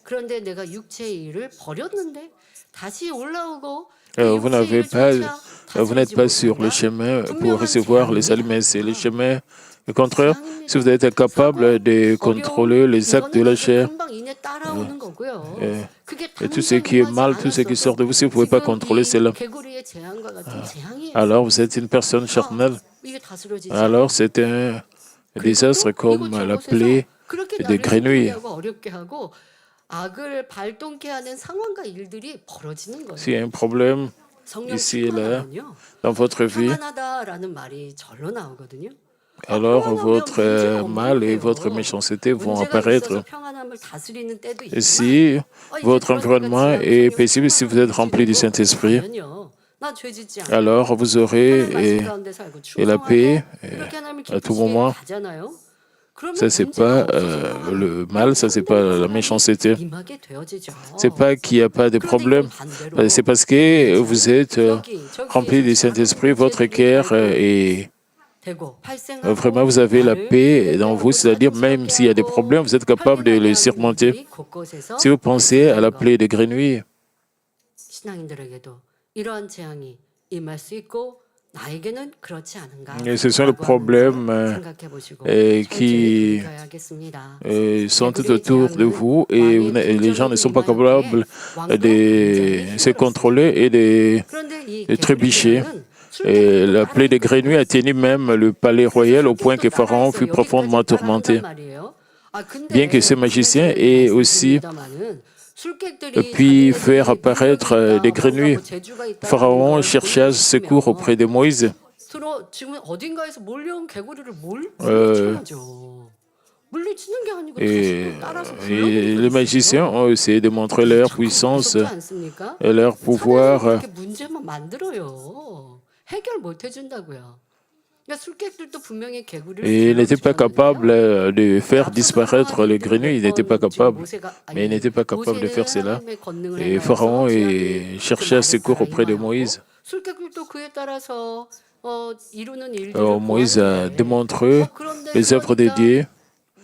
B: 그런데 내가 육체의 일을 버렸는데 다시 올라오고
A: vous n'êtes pas sur le chemin pour recevoir les aliments, c'est le chemin. Au contraire, si vous êtes incapable de contrôler les actes de la chair, et tout ce qui est mal, tout ce qui sort de vous, si vous ne pouvez pas contrôler cela, alors vous êtes une personne charnelle. Alors c'est un désastre comme la plaie de grenouille. S'il y a un problème ici et là, dans votre vie, alors votre mal et votre méchanceté vont apparaître. Et si votre environnement est paisible, si vous êtes rempli du Saint-Esprit, alors vous aurez la paix à tout moment. Ça, c'est pas le mal, ça, c'est pas la méchanceté. C'est pas qu'il n'y a pas de problème. C'est parce que vous êtes rempli du Saint-Esprit, votre cœur est vraiment, vous avez la paix dans vous, c'est-à-dire même s'il y a des problèmes, vous êtes capable de les surmonter. Si vous pensez à la plaie de grenouille, et ce sont les problèmes qui sont tout autour de vous et les gens ne sont pas capables de se contrôler et de trébucher. Et la plaie de grenouille a tenu même le palais royal au point que Pharaon fut profondément tourmenté. Bien que ce magicien ait aussi pu faire apparaître des grenouilles, Pharaon chercha secours auprès de Moïse. Et les magiciens ont essayé de montrer leur puissance et leur pouvoir. Et il n'était pas capable de faire disparaître les grenouilles, il n'était pas capable. Mais il n'était pas capable de faire cela. Et Pharaon cherchait secours auprès de Moïse.
B: 술객들도 그에 따라서 이루는 일들을
A: Moïse a
B: 보았는데,
A: démontré
B: 그런데
A: les œuvres de
B: 그러니까
A: Dieu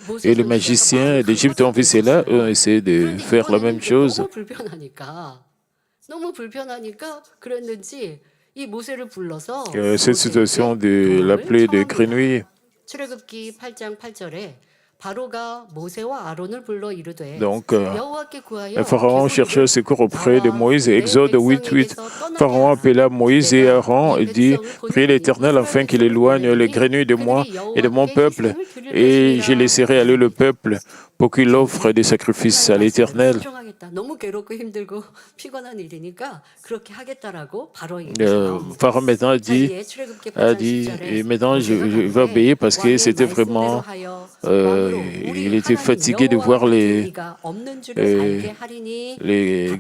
B: 모세
A: et les
B: 선지자가
A: magiciens
B: 마음이
A: d'Égypte ont fait cela. Eux ont essayé de
B: 그런데
A: faire la
B: 이번에는
A: même chose.
B: 너무 불편하니까 그랬는지 이 모세를 불러서
A: Cette situation de la plaie de grenouille.
B: 출애굽기 8장 8절에 바로가 모세와 아론을 불러 이르되
A: Donc,
B: 여호와께 구하여
A: Pharaon cherchait secours auprès de Moïse. Exode 8:8. Pharaon appela Moïse et Aaron et dit, Priez l'Éternel afin qu'il éloigne les grenouilles de moi et de mon peuple, et je laisserai aller le peuple pour qu'il offre des sacrifices à l'Éternel.
B: 너무 괴롭고 힘들고 피곤한 일이니까 그렇게 하겠다라고 바로
A: Pharaon maintenant a dit, et maintenant je vais obéir parce que c'était vraiment, il était fatigué de voir les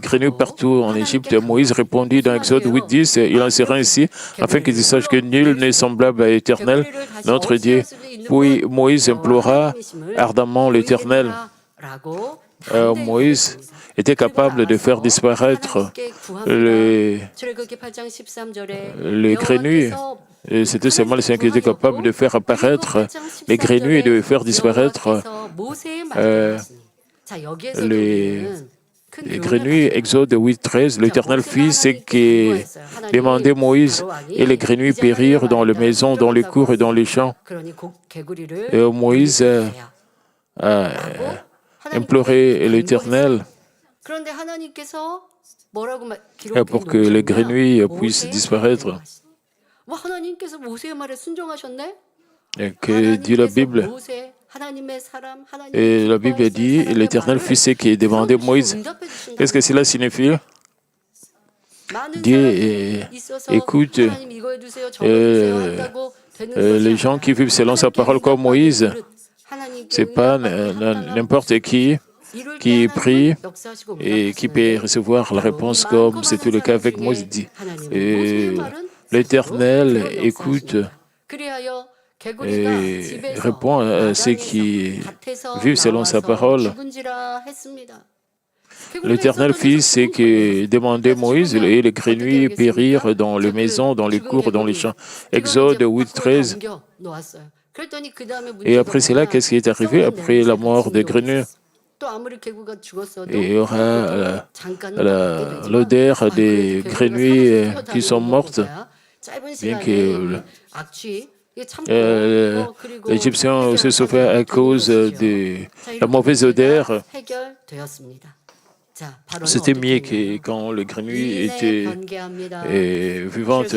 A: grenouilles partout en Égypte. Moïse répondit dans Exode 8:10, il en sera ainsi, afin qu'ils sachent que nul n'est semblable à l'Éternel, notre Dieu. Puis Moïse implora ardemment l'Éternel. Moïse était capable de faire disparaître les grenouilles. C'était seulement le Seigneur qui était capable de faire apparaître les grenouilles et de faire disparaître les grenouilles. Exode 8:13, l'Éternel fit ce que demandait Moïse, et les grenouilles périrent dans les maisons, dans les cours et dans les champs. Et Moïse a imploré l'Éternel pour que les grenouilles puissent disparaître. Et que dit la Bible? Et la Bible dit, l'Éternel fit ce qui demandait Moïse. Qu'est-ce que cela signifie? Dieu écoute les gens qui vivent selon sa parole comme Moïse. Ce n'est pas n'importe qui prie et qui peut recevoir la réponse comme c'était le cas avec Moïse. Et l'Éternel écoute et répond à ceux qui vivent selon sa parole. L'Éternel fit ce que demandait Moïse, et les grenouilles périrent dans les maisons, dans les cours, dans les champs. Exode 8:13. Et après cela, qu'est-ce qui est arrivé après la mort des grenouilles? Et il y aura l'odeur des grenouilles qui sont mortes, bien que l'Égyptien se souffert à cause de la mauvaise odeur. C'était mieux que quand les grenouilles étaient vivantes.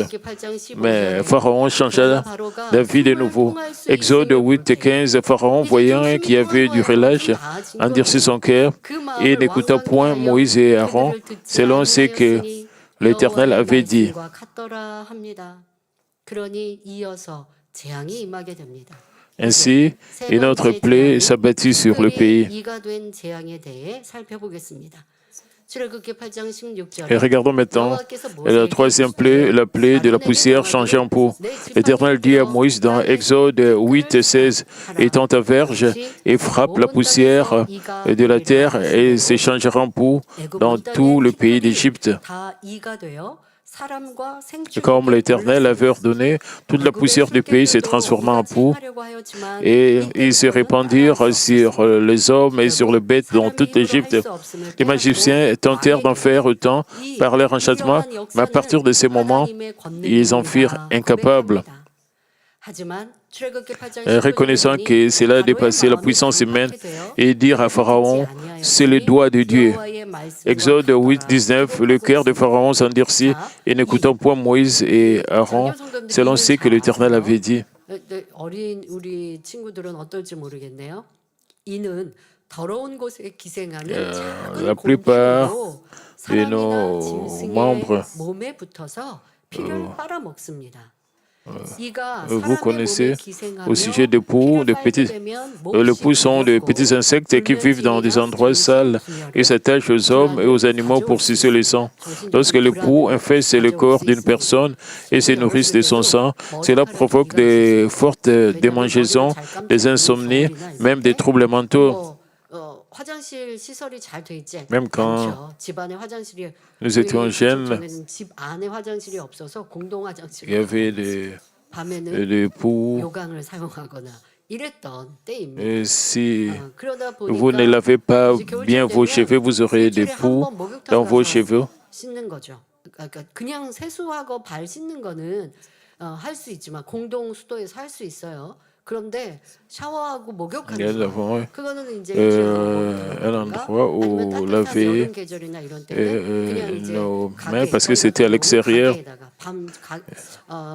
A: Mais Pharaon changea d'avis de nouveau. Exode 8:15, Pharaon, voyant qu'il y avait du relâche, endurcit son cœur et n'écouta point Moïse et Aaron, selon ce que l'Éternel avait dit. Ainsi, une autre plaie s'abattit sur le pays. Et regardons maintenant la troisième plaie, la plaie de la poussière changée en peau. L'Éternel dit à Moïse dans Exode 8:16, étends ta verge et frappe la poussière de la terre et se changera en peau dans tout le pays d'Égypte. Comme l'Éternel avait ordonné, toute la poussière du pays s'est transformée en peau et ils se répandirent sur les hommes et sur les bêtes dans toute l'Égypte. Les magiciens tentèrent d'en faire autant par leur enchantement, mais à partir de ce moment, ils en firent incapables. Reconnaissant que cela dépassait la puissance humaine, et dire à Pharaon, c'est le doigt de Dieu. Exode 8:19, le cœur de Pharaon s'endurcit et n'écoutant point Moïse et Aaron, selon ce que l'Éternel avait dit. La plupart de nos membres vous connaissez au sujet des poux, les poux sont de petits insectes qui vivent dans des endroits sales et s'attachent aux hommes et aux animaux pour sucer le sang. Lorsque le poux infeste le corps d'une personne et se nourrissent de son sang, cela provoque des fortes démangeaisons, des insomnies, même des troubles mentaux.
B: 화장실 시설이 잘 돼 있지
A: Même quand
B: 않죠. 집안에 화장실이
A: nous étions jeunes,
B: 전에는 집 안에 화장실이 없어서 공동
A: il y
B: 화장실이
A: avait
B: 밤에는
A: des poux.
B: 요강을 사용하거나 이랬던 때입니다.
A: Et si
B: 그러다
A: vous ne
B: 보니까
A: lavez pas
B: 이제 겨울철
A: bien vos
B: 되면
A: cheveux, vous aurez des
B: 일주일에
A: poux
B: 한 번 목욕탕
A: dans vos
B: 가서
A: cheveux.
B: 씻는 거죠. 그러니까 그냥 세수하고 발 씻는 거는 할 수 있지만 공동 수도에서 할 수 있어요. 그런데 샤워하고
A: Nous
B: 목욕하는 거
A: avons
B: 그거는 이제 일주일에
A: un endroit
B: 아니면
A: où
B: 따뜻한
A: laver
B: 여름 계절이나 이런 때는 그냥 이제
A: nos mains
B: 가게
A: parce que
B: 저희
A: c'était à
B: 같은 경우는
A: l'extérieur.
B: 가게에다가 밤시간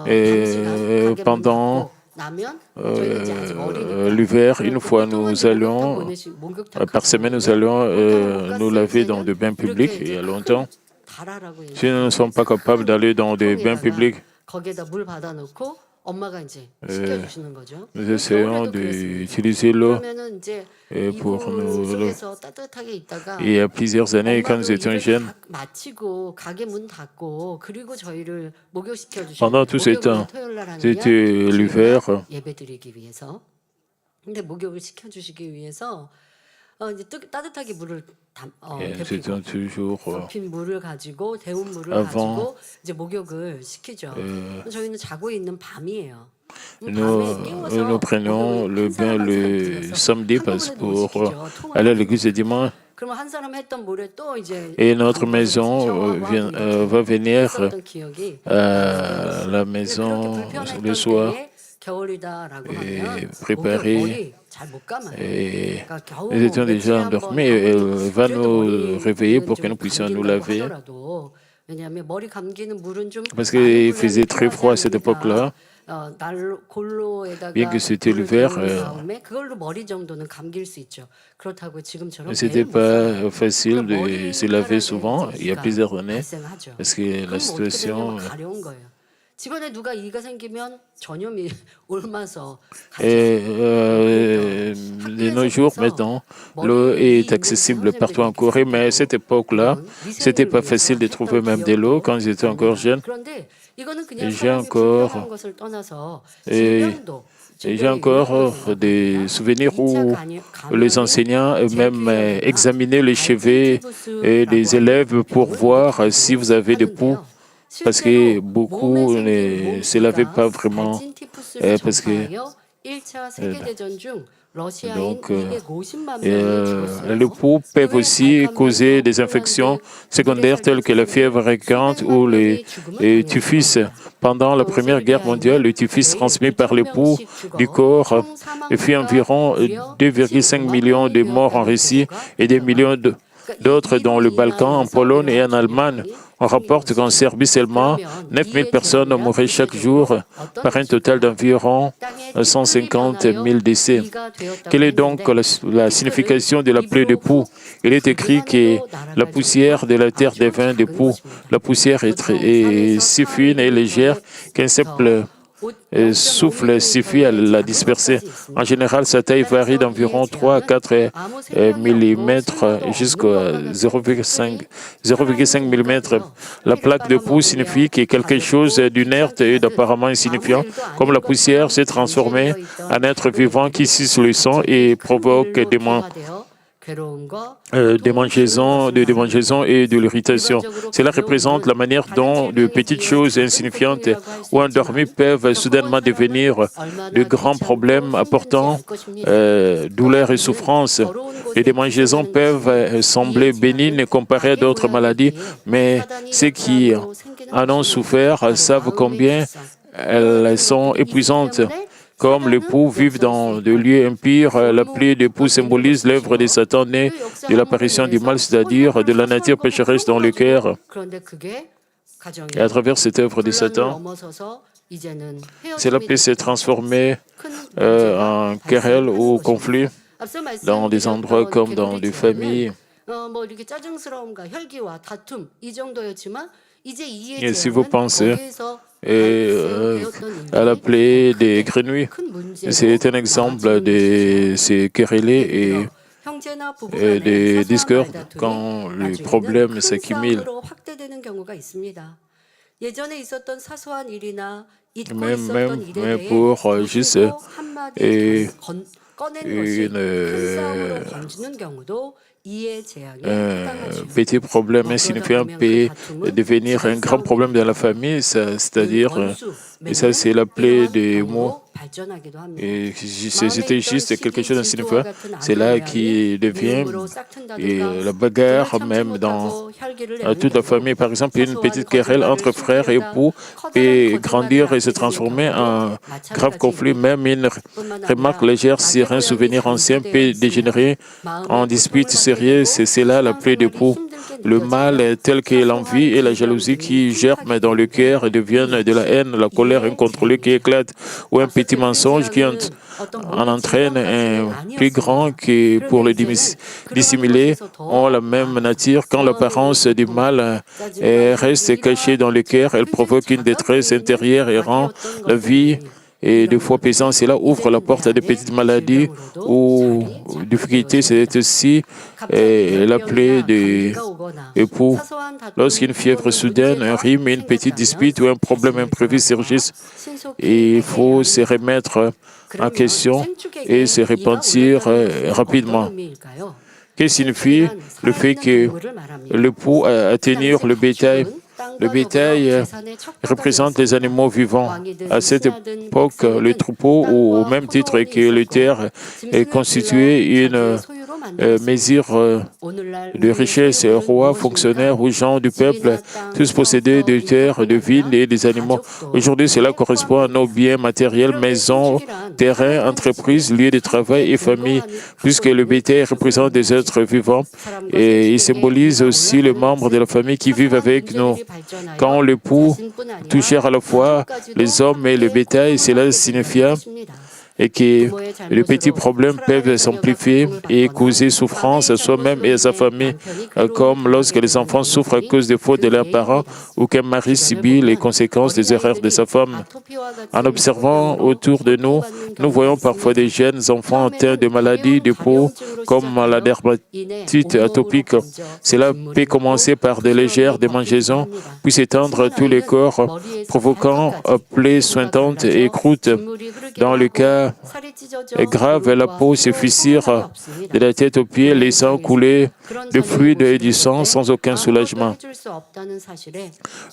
A: Et
B: 가게 문
A: pendant
B: 닫고 나면 저희는 이제 아직 어리니까
A: l'hiver, une fois
B: 그동안
A: nous
B: 이제
A: allions,
B: 목욕탕
A: par semaine, nous allions nous laver dans des bains publics. Il y a longtemps,
B: 다라라고
A: si nous ne sommes pas capables d'aller dans des bains publics,
B: 거기에다 물 받아놓고 엄마가 이제 씻겨주시는 거죠.
A: nous essayons
B: 겨울에도 그랬습니다.
A: d'utiliser l'eau.
B: 그러면은 이제
A: Et pour
B: 이불
A: nous,
B: 속에서 따뜻하게 있다가
A: il y a plusieurs années, quand nous
B: 엄마도
A: étions
B: 일을
A: jeunes,
B: 다 마치고 가게 문 닫고 그리고 저희를 목욕시켜
A: pendant
B: 주셨는데
A: tout ce temps,
B: 목욕을 토요일 날 하느냐
A: c'était l'hiver.
B: 예배드리기 위해서 근데 목욕을 시켜주시기 위해서 이제 따뜻하게 물을
A: Et nous
B: 데피고
A: étions toujours
B: 덮인 물을 가지고 데운 물을
A: avant,
B: 가지고 이제 목욕을 시키죠. 저희는 자고 있는 밤이에요.
A: nous prenions le bain le samedi pour aller à l'église le dimanche.
B: 그러면 한 사람 했던 물에 또 이제
A: Et notre maison va venir
B: 있었던 기억이
A: à la
B: 근데
A: maison
B: 그렇게
A: le
B: 불편했던
A: soir
B: 때에 겨울이다라고 하면
A: préparer.
B: 머리 잘 못 감아요.
A: Et
B: 그러니까 겨우
A: nous étions déjà
B: 며칠에 한 번
A: endormis et elle va
B: 그래도
A: nous
B: 머리는
A: réveiller pour que
B: 좀
A: nous puissions nous
B: 감긴다고
A: laver.
B: 하더라도 왜냐하면 머리 감기는 물은 좀
A: Parce
B: 많은
A: qu'il
B: 분량이
A: faisait très
B: 필요하지
A: froid à cette
B: 않습니다.
A: époque-là.
B: 골로에다가
A: Bien que c'était
B: 물을
A: l'hiver,
B: 데운 다음에 그걸로 머리 정도는 감길 수 있죠. 그렇다고 지금처럼
A: C'était
B: 매일 못
A: pas
B: 감아요.
A: facile
B: 그럼
A: de se laver souvent, il y a
B: 머리카락에
A: plusieurs années,
B: 발생하죠.
A: parce que la
B: 그럼 어떻게 되냐면
A: situation.
B: 가려운 거예요. 집안에 누가 이가 생기면 전염이 옮아서
A: Et de nos jours, maintenant, l'eau est accessible partout en Corée, mais à cette époque-là, c'était pas facile de trouver même de l'eau quand j'étais encore jeune.
B: 그런데 이거는
A: Et
B: 그냥
A: j'ai
B: 상황이
A: encore,
B: 불편한 것을 떠나서
A: et,
B: 질병도
A: et j'ai encore des souvenirs où les enseignants même examinaient les cheveux des élèves pour voir si vous avez des poux, parce que beaucoup ne se lavaient pas vraiment, parce que donc les poux peuvent aussi causer des infections secondaires telles que la fièvre récurrente ou le typhus. Pendant la Première Guerre mondiale, le typhus transmis par les poux du corps fit environ 2,5 millions de morts en Russie et des millions d'autres dans le Balkan, en Pologne et en Allemagne. On rapporte qu'en Serbie seulement, 9000 personnes mouraient chaque jour par un total d'environ 150 000 décès. Quelle est donc la signification de la plaie de poux? Il est écrit que la poussière de la terre devint des poux. La poussière est si fine et légère qu'un simple souffle suffit à la disperser. En général, sa taille varie d'environ 3 à 4 mm jusqu'à 0,5 mm. La plaque de poux signifie que quelque chose d'inerte et d'apparemment insignifiant, comme la poussière, s'est transformé en être vivant qui suce le sang et provoque des démangeaisons et de l'irritation. Cela représente la manière dont de petites choses insignifiantes ou endormies peuvent soudainement devenir de grands problèmes apportant douleur et souffrance. Les démangeaisons peuvent sembler bénignes comparées à d'autres maladies, mais ceux qui en ont souffert savent combien elles sont épuisantes. Comme les poux vivent dans des lieux impurs, la plaie des poux symbolise l'œuvre de Satan née de l'apparition du mal, c'est-à-dire de la nature pécheresse dans le cœur. Et à travers cette œuvre de Satan, cela peut se transformer en querelle ou conflit dans des endroits comme dans des familles. Et si vous pensez à la plaie des grenouilles, c'est un exemple de ces querelles et des discordes quand les problèmes s'accumulent. Même pour juste petit problème insignifiant peut devenir un grand problème dans la famille, c'est-à-dire, et ça c'est la plaie des mots. Et c'était juste quelque chose d'insignifiant. C'est là qui devient la bagarre même dans toute la famille. Par exemple, une petite querelle entre frères et époux peut grandir et se transformer en grave conflit. Même une remarque légère sur un souvenir ancien peut dégénérer en dispute sérieuse. C'est là la plaie d'époux. Le mal tel que l'envie et la jalousie qui germent dans le cœur et deviennent de la haine, la colère incontrôlée qui éclate, ou un petit mensonge qui en entraîne un plus grand que pour le dissimuler, ont la même nature. Quand l'apparence du mal reste cachée dans le cœur, elle provoque une détresse intérieure et rend la vie et des fois pesant. Cela ouvre la porte à des petites maladies ou difficultés. C'est aussi la plaie des époux. Lorsqu'une fièvre soudaine, un rhume, une petite dispute ou un problème imprévu surgissent, il faut se remettre en question et se repentir rapidement. Que signifie le fait que l'époux a tenir le bétail? Le bétail représente les animaux vivants. À cette époque, le troupeau, ou au même titre que les terres, est constitué une mesure de richesse. Rois, fonctionnaires ou gens du peuple, tous possédaient des terres, des villes et des animaux. Aujourd'hui, cela correspond à nos biens matériels, maisons, terrains, entreprises, lieux de travail et familles, puisque le bétail représente des êtres vivants et il symbolise aussi les membres de la famille qui vivent avec nous. Quand l'époux touchait à la fois les hommes et le bétail, cela signifia et que les petits problèmes peuvent s'amplifier et causer souffrance à soi-même et à sa famille, comme lorsque les enfants souffrent à cause des fautes de leurs parents ou qu'un mari subit les conséquences des erreurs de sa femme. En observant autour de nous, nous voyons parfois des jeunes enfants atteints de maladies de peau comme la dermatite atopique. Cela peut commencer par de légères démangeaisons, puis s'étendre à tous les corps, provoquant plaies sointantes et croûtes. Dans le cas grave, la peau se fissure de la tête aux pieds, laissant couler du fluide et du sang sans aucun soulagement.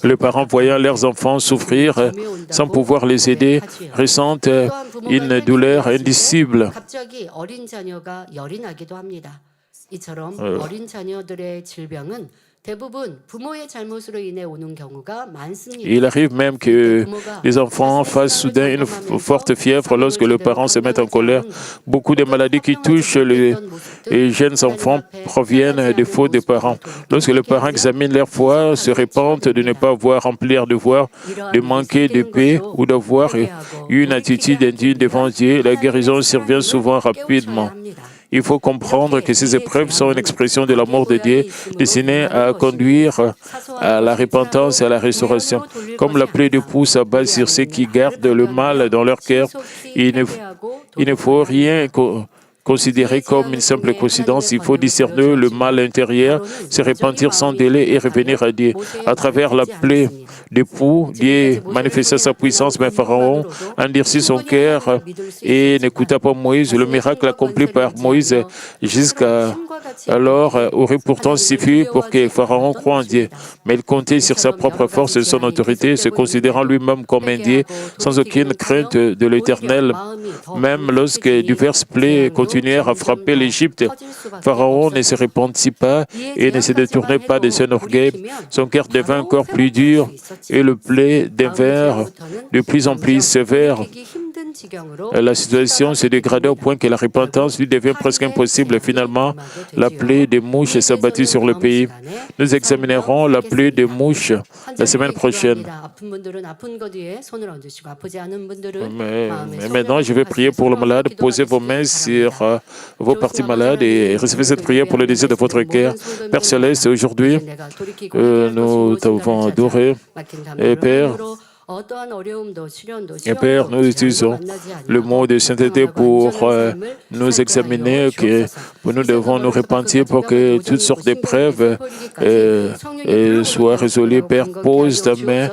A: Les parents, voyant leurs enfants souffrir sans pouvoir les aider, ressentent une douleur indicible. Il arrive même que les enfants fassent soudain une forte fièvre lorsque les parents se mettent en colère. Beaucoup de maladies qui touchent les jeunes enfants proviennent des fautes des parents. Lorsque les parents examinent leur foi, se répandent de ne pas avoir rempli leur devoir, de manquer de paix ou d'avoir eu une attitude indigne devant Dieu, la guérison survient souvent rapidement. Il faut comprendre que ces épreuves sont une expression de l'amour de Dieu destiné à conduire à la repentance et à la restauration. Comme la plaie d'époux s'abat sur ceux qui gardent le mal dans leur cœur, il ne faut rien considéré comme une simple coïncidence, il faut discerner le mal intérieur, se repentir sans délai et revenir à Dieu. À travers la plaie d'époux, Dieu manifesta sa puissance, mais Pharaon endurcit son cœur et n'écouta pas Moïse. Le miracle accompli par Moïse jusqu'à alors aurait pourtant suffi pour que Pharaon croie en Dieu. Mais il comptait sur sa propre force et son autorité, se considérant lui-même comme un Dieu, sans aucune crainte de l'Éternel. Même lorsque diverses plaies continuèrent à frapper l'Égypte, Pharaon ne se repentit pas et ne se détournait pas de son orgueil. Son cœur devint encore plus dur et le plaie devinrent de plus en plus sévère. La situation se dégrada au point que la repentance lui devient presque impossible. Finalement, la plaie des mouches s'abattit sur le pays. Nous examinerons la plaie des mouches la semaine prochaine. Mais maintenant, je vais prier pour le malade. Posez vos mains sur vos parties malades et recevez cette prière pour le désir de votre cœur. Père Céleste, aujourd'hui, nous t'avons adoré. Et Père,
B: 어떠한 어려움도 시련도
A: Et Père, nous utilisons le mot de sainteté pour nous examiner, pour nous devons nous repentir pour que toutes sortes d'épreuves soient résolues. Père, pose ta main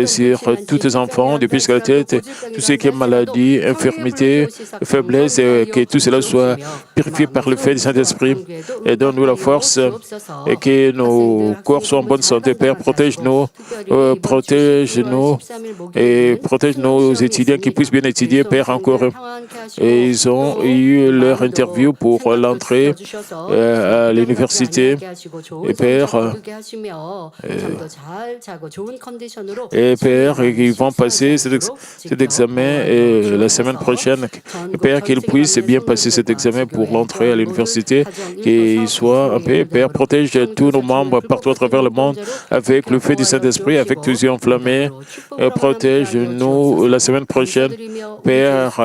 A: sur tous tes enfants, depuis jusqu'à la tête, tout ce qui est maladie, infirmité, faiblesse, et que tout cela soit purifié par le fait du Saint-Esprit. Et donne-nous la force et que nos corps soient en bonne santé. Père, protège-nous et protège nos étudiants qui puissent bien étudier, Père, encore. Et ils ont eu leur interview pour l'entrée à l'université. Et Père, ils vont passer cet examen la semaine prochaine. Et Père, qu'ils puissent bien passer cet examen pour l'entrée à l'université, qu'ils soient en paix. Père, protège tous nos membres partout à travers le monde avec le feu du Saint-Esprit, avec tous les yeux enflammés. Protège-nous la semaine prochaine. Père,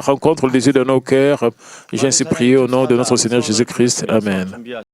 A: rencontre les yeux de nos cœurs. J'ainsi prie au nom de notre Seigneur Jésus-Christ. Amen.